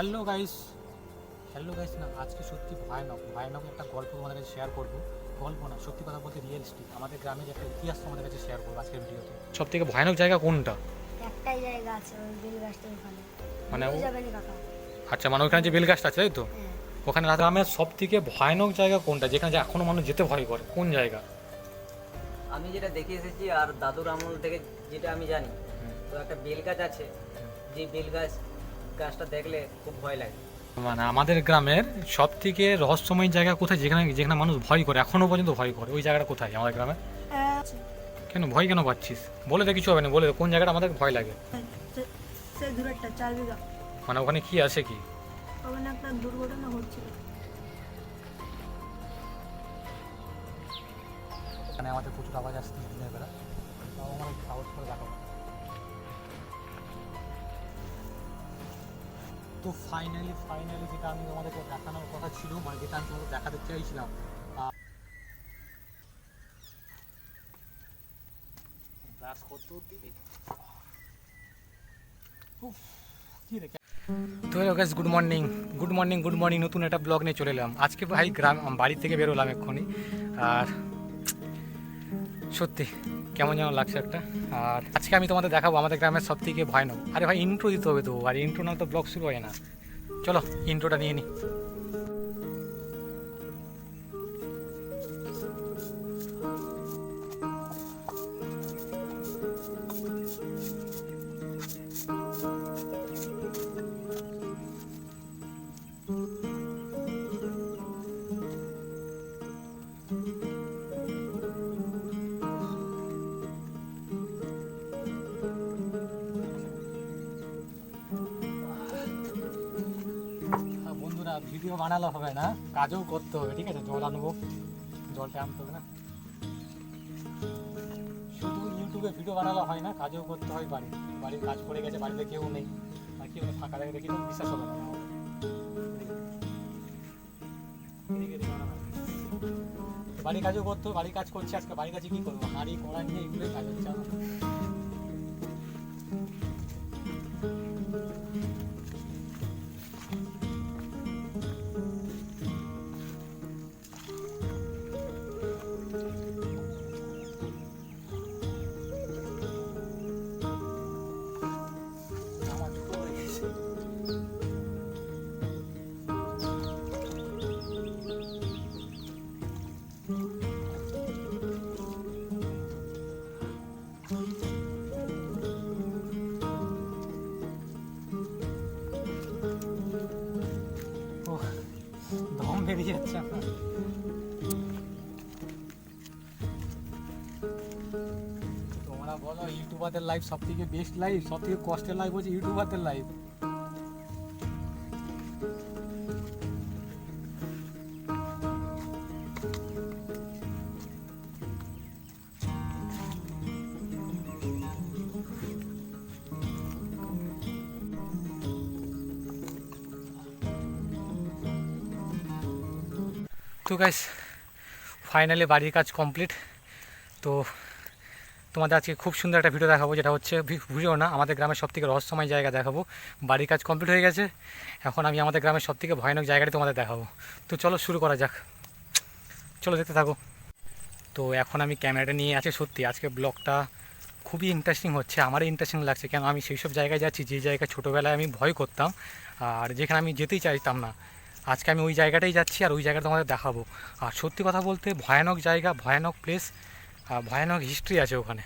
Hello guys না, আজকে সত্যি ভয়ানক একটা গল্প তোমাদের কাছে শেয়ার করবো। গল্প না, সত্যি কথা বলতে রিয়েলিস্টিক। আমাদের গ্রামের একটা ইতিহাস তোমাদের কাছে শেয়ার করবো আজকের ভিডিওতে। সব থেকে ভয়ানক জায়গা কোনটা? একটাই জায়গা আছে, ওই বেল গাছটার ওখানে। মানে যাবেন কাকা? আচ্ছা, মানে ওখানে যে বেল গাছটা আছে তাই তো, হ্যাঁ। ওখানে গ্রামের সব থেকে ভয়ানক জায়গা কোনটা, যেখানে এখনো মানুষ যেতে ভয় করে? কোন জায়গা? আমি যেটা দেখে এসেছি আর দাদুর আমল থেকে যেটা আমি জানি, তো একটা বেল গাছ আছে, যে বেল গাছটা দেখলে খুব ভয় লাগে। মানে আমাদের গ্রামের সব থেকে রহস্যময় জায়গা কোথায়, যেখানে যেখানে মানুষ ভয় করে, এখনো পর্যন্ত ভয় করে? ওই জায়গাটা কোথায় আমাদের গ্রামে? কেন ভয় কেন পাচ্ছিস? বলে দে, কিছু হবে না, বলে দে কোন জায়গাটা আমাদের ভয় লাগে। সেই দূরেরটা 4 বিঘা। মানে ওখানে কি আছে কি? ওখানে একটা দুর্ঘটনা হচ্ছিল। মানে আমাদের প্রচুর আওয়াজ আসছে দিনের বেলা, তাও আমার একটু সাহস করে দেখাবো। তো ফাইনালি যেটা আমি তোমাদেরকে দেখানোর কথা ছিল, মানে যেটা আমি তোমাদের দেখাতে চাইছিলাম, ব্রাশ করতেও দিবি। তো হ্যালো গাইস, গুড মর্নিং, নতুন একটা ব্লগ নিয়ে চলে এলাম। আজকে ভাই বাড়ি থেকে বেরোলাম এক্ষুনি, আর সত্যি কেমন যেন লাগছে একটা। আর আজকে আমি তোমাদের দেখাবো আমাদের গ্রামের সব থেকে ভয়ানক। আরে ভাই ইন্ট্রো দিতে হবে তো, আর ইন্ট্রো না তো ব্লগ শুরু হয় না। চলো ইন্ট্রোটা নিয়ে নিই। বন্ধুরা, ভিডিও বানালে হবে না, কাজও করতে হবে, ঠিক আছে? জল আনবো, জলটা আনতে হবে না। শুধু ইউটিউবে ভিডিও বানালে হয় না, কাজও করতে হয়। বাড়ির কাজ করে গেছে, বাড়িতে কেউ নেই, আর কেউ ফাঁকা দেখে দেখি তো বিশ্বাস হবে না। বাড়ির কাজও করতে হবে, বাড়ির কাজ করছি আজকে। বাড়ির কাজে কি করবো? হাঁড়ি কড়া নিয়ে এগুলোই কাজ হচ্ছে আমার। দম বেরিয়ে যাচ্ছে আমার। তোমরা বলো, ইউটিউবারদের লাইফ সব থেকে বেস্ট লাইফ, সব থেকে কষ্টের লাইফ হচ্ছে ইউটিউবারদের লাইফ। তো গাইস, ফাইনালি বাড়ির কাজ কমপ্লিট। তো তোমাদের আজকে খুব সুন্দর একটা ভিডিও দেখাবো, যেটা হচ্ছে ভিডিও না, আমাদের গ্রামের সবথেকে রহস্যময় জায়গা দেখাবো। বাড়ির কাজ কমপ্লিট হয়ে গেছে, এখন আমি আমাদের গ্রামের সবথেকে ভয়ানক জায়গাটি তোমাদের দেখাবো। তো চলো শুরু করা যাক, চলো দেখতে থাকো। তো এখন আমি ক্যামেরাটা নিয়ে আছি। সত্যি আজকে ব্লগটা খুবই ইন্টারেস্টিং হচ্ছে, আমারই ইন্টারেস্টিং লাগছে। কেন আমি সেই সব জায়গায় যাচ্ছি যে জায়গায় ছোটোবেলায় আমি ভয় করতাম, আর যেখানে আমি যেতেই চাইতাম না, আজকে আমি ওই জায়গাটাই যাচ্ছি, আর ওই জায়গাটা তোমাদের দেখাবো। আর সত্যি কথা বলতে ভয়ানক জায়গা, ভয়ানক প্লেস, ভয়ানক হিস্ট্রি আছে ওখানে।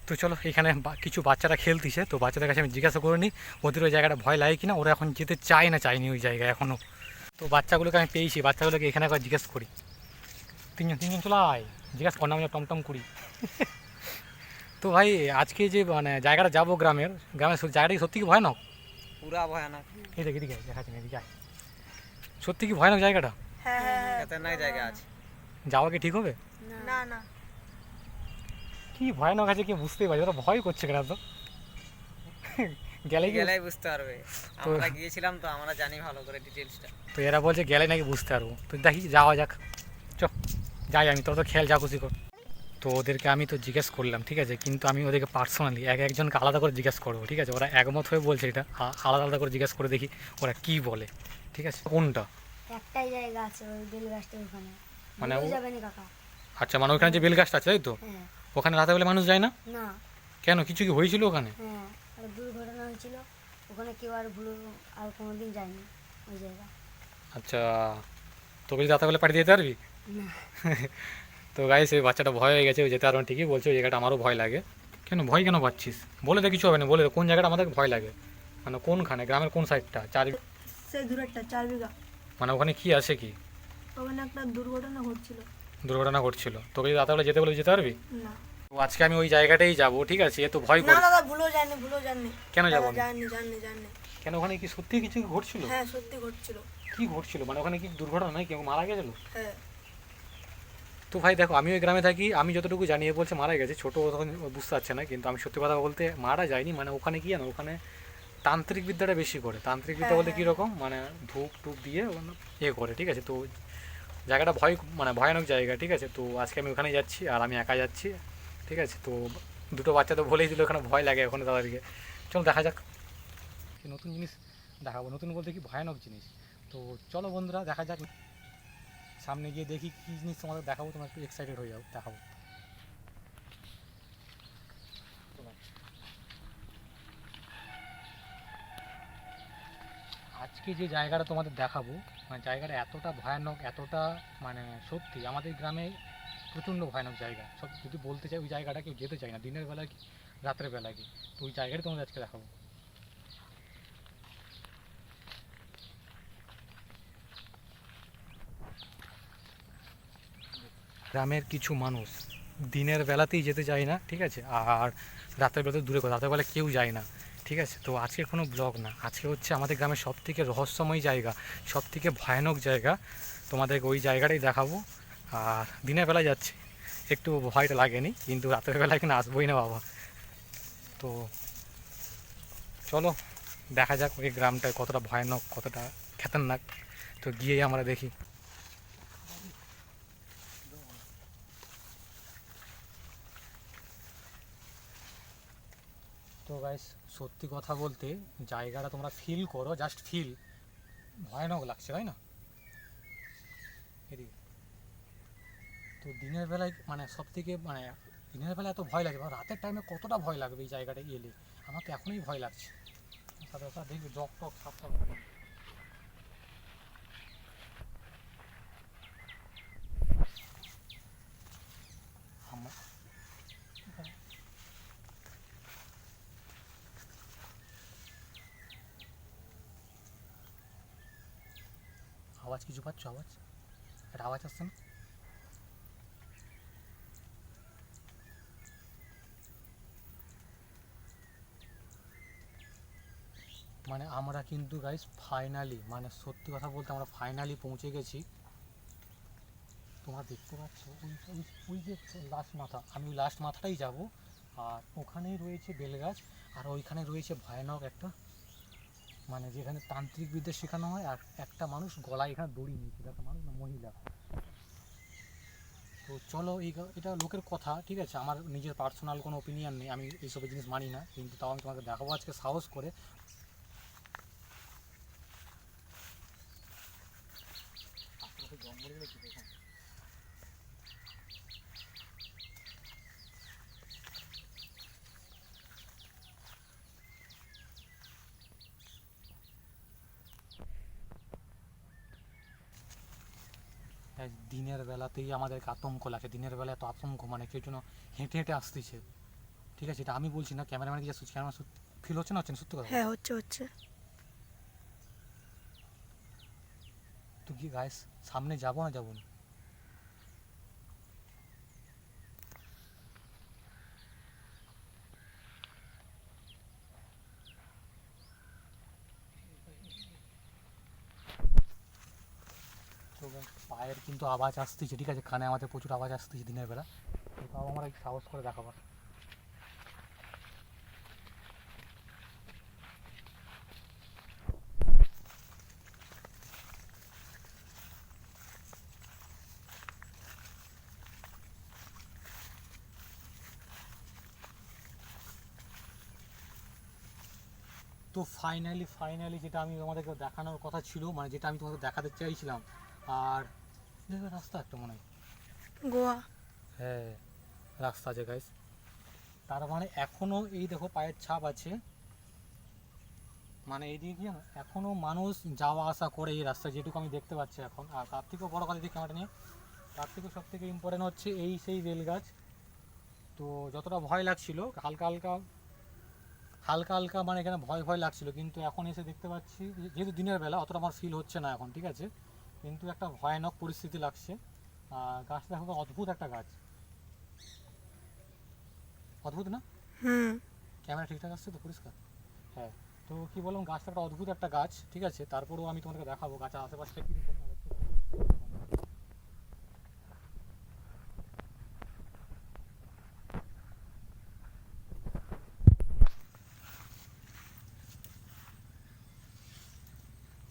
তো চলো, এখানে কিছু বাচ্চারা খেলতেছে, তো বাচ্চাদের কাছে আমি জিজ্ঞাসা করে নিই ওদের ওই জায়গাটা ভয় লাগে কিনা। ওরা এখন যেতে চায়নি ওই জায়গায় এখনও। তো বাচ্চাগুলোকে আমি পেয়েছি, বাচ্চাগুলোকে এখানে একবার জিজ্ঞেস করি। তিনজন চলে আয়, জিজ্ঞাসা কর না, আমি টমটম করি। তো ভাই আজকে যে মানে জায়গাটা যাবো, গ্রামের জায়গাটা কি সত্যি কি ভয়ানক? পুরা ভয়ানক। এদিকে দেখাচ্ছি না, এদিকে আয়। সত্যি কি ভয়ানক জায়গাটা? হ্যাঁ, খতরনাক জায়গা আছে। যাওয়া কি ঠিক হবে? না। কি ভয়ানক আছে কি বুঝতেই পারছি, ওরা ভয় করছে কেন তো? গেলেই বুঝতে পারবে, আমরা গিয়েছিলাম তো, আমরা জানি ভালো করে ডিটেইলসটা। তো এরা বলছে গেলে নাকি বুঝতে পারবো। তো দেখি, যাওয়া যাক, চ যাই আমি, তোর তো খেয়াল যা খুশি কর। তো ওদেরকে আমি তো জিজ্ঞেস করলাম, ঠিক আছে, কিন্তু আমি ওদেরকে পার্সোনালি একজনকে আলাদা করে জিজ্ঞেস করবো, ঠিক আছে। ওরা একমত হয়ে বলছে এটা, আলাদা আলাদা করে জিজ্ঞেস করে দেখি ওরা কি বলে, ঠিক আছে। কোনটা? একটাই জায়গা আছে ওই বেল গাছটার ওখানে, মানে ভুলে যাবেন কাকা। আচ্ছা, মানে ওখানে যে বেল গাছটা আছে তাই তো, হ্যাঁ। ওখানে রাতে বেলা মানুষ যায় না না। কেন? কিছু কি হয়েছিল ওখানে? হ্যাঁ, আর দুর্ঘটনা হয়েছিল ওখানে, কেউ আর ভুলে আর কোনোদিন যায়নি ওই জায়গা। আচ্ছা, তোকে যদি রাতেবেলা পাঠিয়ে দিতে পারবি? না। তো গাইস, এই বাচ্চাটা ভয় হয়ে গেছে, ওই যেতে পারবেন ঠিকই বলছে, ওই জায়গাটা আমারও ভয় লাগে। কেন ভয় কেন পাচ্ছিস? বলে দে, কিছু হবে না, বলে দে কোন জায়গাটা আমাদের ভয় লাগে, মানে কোনখানে, গ্রামের কোন সাইডটা? সেই দূরেরটা 4 বিঘা। মানে ওখানে কি আছে কি? ওখানে একটা দুর্ঘটনা হচ্ছিল। দুর্ঘটনা ঘটছিল, তোকে যদি রাতেবেলা যেতে বলে যেতে পারবি? না। তো আজকে আমি ওই জায়গাটাই যাব, ঠিক আছে। এ তো ভয় না করে। দাদা, ভুলেও যায়নি, ভুলেও যাননি। কেন যাবো না? যাননি, যাননি, যাননি। কেন, ওখানে কি সত্যি কিছু ঘটছিল? হ্যাঁ, সত্যি ঘটছিল। কি ঘটছিল, মানে ওখানে কি দুর্ঘটনা নয়, কেউ মারা গেছিল? হ্যাঁ। তো ভাই দেখো, আমি ওই গ্রামে থাকি, আমি যতটুকু জানিয়ে বলছে মারা গেছে, ছোটো তখন বুঝতে পারছে না, কিন্তু আমি সত্যি কথা বলতে মারা যায়নি। মানে ওখানে কি জানো, ওখানে তান্ত্রিক বিদ্যাটা বেশি করে। তান্ত্রিক বিদ্যা বলতে কীরকম, মানে ধূপ টুপ দিয়ে ইয়ে করে, ঠিক আছে। তো জায়গাটা মানে ভয়ানক জায়গা, ঠিক আছে। তো আজকে আমি ওখানে যাচ্ছি, আর আমি একা যাচ্ছি, ঠিক আছে। তো দুটো বাচ্চা তো বলেই দিল ওখানে ভয় লাগে ওখানে তাদেরকে। চলো দেখা যাক, নতুন জিনিস দেখাবো, নতুন বলতে কি ভয়ানক জিনিস। তো চলো বন্ধুরা, দেখা যাক, সামনে গিয়ে দেখি কী জিনিস তোমাদের দেখাবো, তোমরা একটু এক্সাইটেড হয়ে যাও, দেখাবো। আজকে যে জায়গাটা তোমাদের দেখাবো, মানে জায়গাটা এতটা ভয়ানক, এতটা মানে সত্যি আমাদের গ্রামে প্রচণ্ড ভয়ানক জায়গা। সব যদি বলতে চাই, ওই জায়গাটা কেউ যেতে চায় না, দিনের বেলা কি রাতের বেলা কি। তো ওই জায়গাটা তোমাদের আজকে দেখাবো। গ্রামের কিছু মানুষ দিনের বেলাতেই যেতে চায় না, ঠিক আছে, আর রাতের বেলাতে দূরে কথা, রাতের বেলা কেউ যায় না, ঠিক আছে। তো আজকে কোনো ব্লগ না, আজকে হচ্ছে আমাদের গ্রামের সবথেকে রহস্যময় জায়গা, সবথেকে ভয়ানক জায়গা, তোমাদেরকে ওই জায়গাটাই দেখাবো। আর দিনের বেলা যাচ্ছে, একটু ভয়টা লাগেনি, কিন্তু রাতের বেলায় কিনা আসবোই না বাবা। তো চলো দেখা যাক ওই গ্রামটা কতটা ভয়ানক, কতটা খতরনাক। তো গিয়েই আমরা দেখি। তো গাইস, সত্যি কথা বলতে জায়গাটা তোমরা ফিল করো, জাস্ট ফিল, ভয়ানক লাগছে তাই না? এদিকে তো দিনের বেলায় মানে সব থেকে মানে দিনের বেলায় এত ভয় লাগে, রাতের টাইমে কতটা ভয় লাগবে এই জায়গাটা এলে। আমার তো এখনই ভয় লাগছে। সাথে সাথে দেখবে জক টক সাপ সাপ। আওয়াজ কিছু পাচ্ছ? আওয়াজ, একটা আওয়াজ আসছে না? মানে আমরা কিন্তু গাইস ফাইনালি, মানে সত্যি কথা বলতে আমরা ফাইনালি পৌঁছে গেছি। তোমরা দেখতে পাচ্ছ ওই ওই ওই যে লাস্ট মাথা, আমি ওই লাস্ট মাথাটাই যাব। আর ওখানেই রয়েছে বেলগাছ, আর ওইখানে রয়েছে ভয়ানক একটা, মানে যেখানে তান্ত্রিক বিদ্যা শেখানো হয়। আর একটা মানুষ গলায় এখানে দড়ি নিয়েছিল, একটা মানুষ না, মহিলা। তো চলো, এটা লোকের কথা, ঠিক আছে, আমার নিজের পার্সোনাল কোনো ওপিনিয়ন নেই, আমি এইসব জিনিস মানি না, কিন্তু তাও আমি তোমাকে দেখাবো আজকে সাহস করে। জঙ্গলগুলো দিনের বেলাতেই আমাদেরকে আতঙ্ক লাগে, দিনের বেলায় এত আতঙ্ক, মানে কেউ যেন হেঁটে হেঁটে আসতেছে, ঠিক আছে। এটা আমি বলছি না, ক্যামেরাম্যান কি ক্যামেরা ফিল হচ্ছে না, হচ্ছে না? সত্যি কথা। হ্যাঁ, হচ্ছে হচ্ছে। তো কি গাইস, সামনে যাবো না যাবো না? তো পায়ের কিন্তু আওয়াজ আসতেছে, ঠিক আছে, কানে আমাদের প্রচুর আওয়াজ আসতেছে দিনের বেলা। তো তাও আমরা একটু সাহস করে দেখাবো। তো ফাইনালি যেটা আমি তোমাদেরকে দেখানোর কথা ছিল, মানে যেটা আমি তোমাদের দেখাতে চাইছিলাম, আর দেখবে রাস্তা একটা মনে হয়, গোয়া। হ্যাঁ রাস্তা আছে গাইস। তার মানে এখনও এই দেখো পায়ের ছাপ আছে, মানে এই দিকে কি জানো এখনও মানুষ যাওয়া আসা করে এই রাস্তা, যেটুকু আমি দেখতে পাচ্ছি এখন। আর তার থেকেও বড় কথা দিকে ক্যামেরা নিয়ে, তার থেকে সব থেকে ইম্পর্টেন্ট হচ্ছে এই সেই বেল গাছ। তো যতটা ভয় লাগছিল হালকা হালকা মানে এখানে ভয় লাগছিল, কিন্তু এখন এসে দেখতে পাচ্ছি যেহেতু দিনের বেলা অতটা আমার ফিল হচ্ছে না এখন, ঠিক আছে, কিন্তু একটা ভয়ানক পরিস্থিতি লাগছে। আর গাছটা দেখো অদ্ভুত একটা গাছ, অদ্ভুত না? হুম। ক্যামেরা ঠিকঠাক আসছে তো পরিষ্কার? হ্যাঁ। তো কী বললাম, গাছটা একটা অদ্ভুত একটা গাছ, ঠিক আছে, তারপরেও আমি তোমাদেরকে দেখাবো গাছের আশেপাশটা কীরকম।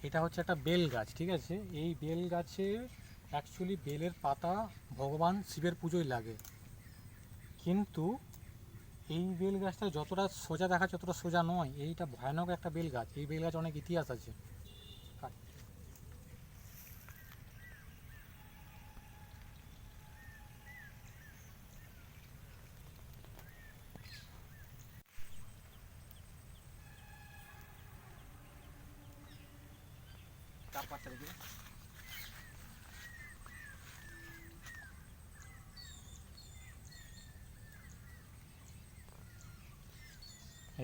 এটা হচ্ছে একটা বেল গাছ, ঠিক আছে। এই বেল গাছে অ্যাকচুয়ালি বেলের পাতা ভগবান শিবের পুজোয় লাগে, কিন্তু এই বেল গাছটা যতটা সোজা দেখাচ্ছে ততটা সোজা নয়, এইটা ভয়ানক একটা বেল গাছ। এই বেল গাছ অনেক ইতিহাস আছে।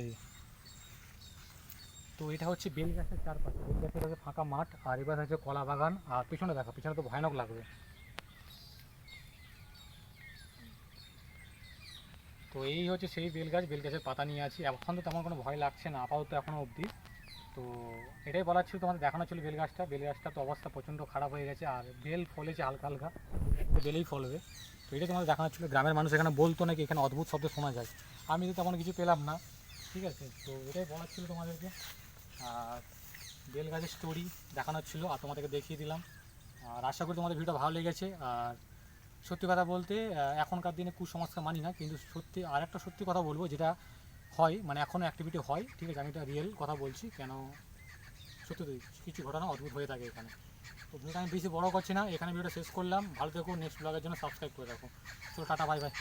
এই যে। তো এটা হচ্ছে বেল গাছের চারপাশে, বেল গাছের কাছে ফাঁকা মাঠ, আর এবার হচ্ছে কলা বাগান, আর পিছনে দেখা, পিছনে তো ভয়ানক লাগবে। তো এই হচ্ছে সেই বেল গাছ, বেল গাছের পাতা নিয়ে আছি। এখন তো তেমন কোনো ভয় লাগছে না আপাতত এখনও অবধি। তো এটাই বলার ছিল, তোমাদের দেখানো ছিল বেল গাছটা তো অবস্থা প্রচণ্ড খারাপ হয়ে গেছে, আর বেল ফলেছে হালকা, বেলেই ফলবে। তো এটাই তোমাদের দেখানো ছিল। গ্রামের মানুষ এখানে বলতো নাকি এখানে অদ্ভুত শব্দ শোনা যায়, আমি তো তেমন কিছু পেলাম না, ঠিক আছে। তো এটাই বলার ছিল তোমাদেরকে, আর বেল গাছের স্টোরি দেখানোর ছিল আর তোমাদেরকে দেখিয়ে দিলাম। আর আশা করি তোমাদের ভিডিওটা ভালো লেগেছে। আর সত্যি কথা বলতে এখনকার দিনে কুসংস্কার মানি না, কিন্তু সত্যি আর একটা সত্যি কথা বলবো, যেটা হয় মানে এখনও অ্যাক্টিভিটি হয়, ঠিক আছে, আমি এটা রিয়েল কথা বলছি, কেন সত্যি কিছু ঘটনা অদ্ভুত হয়ে থাকে এখানে। তো ভিডিওটা আমি বেশি বড় করছি না, এখানে ভিডিওটা শেষ করলাম। ভালো থেকো, নেক্সট ব্লগের জন্য সাবস্ক্রাইব করে রাখো। চলো টাটা, বাই বাই।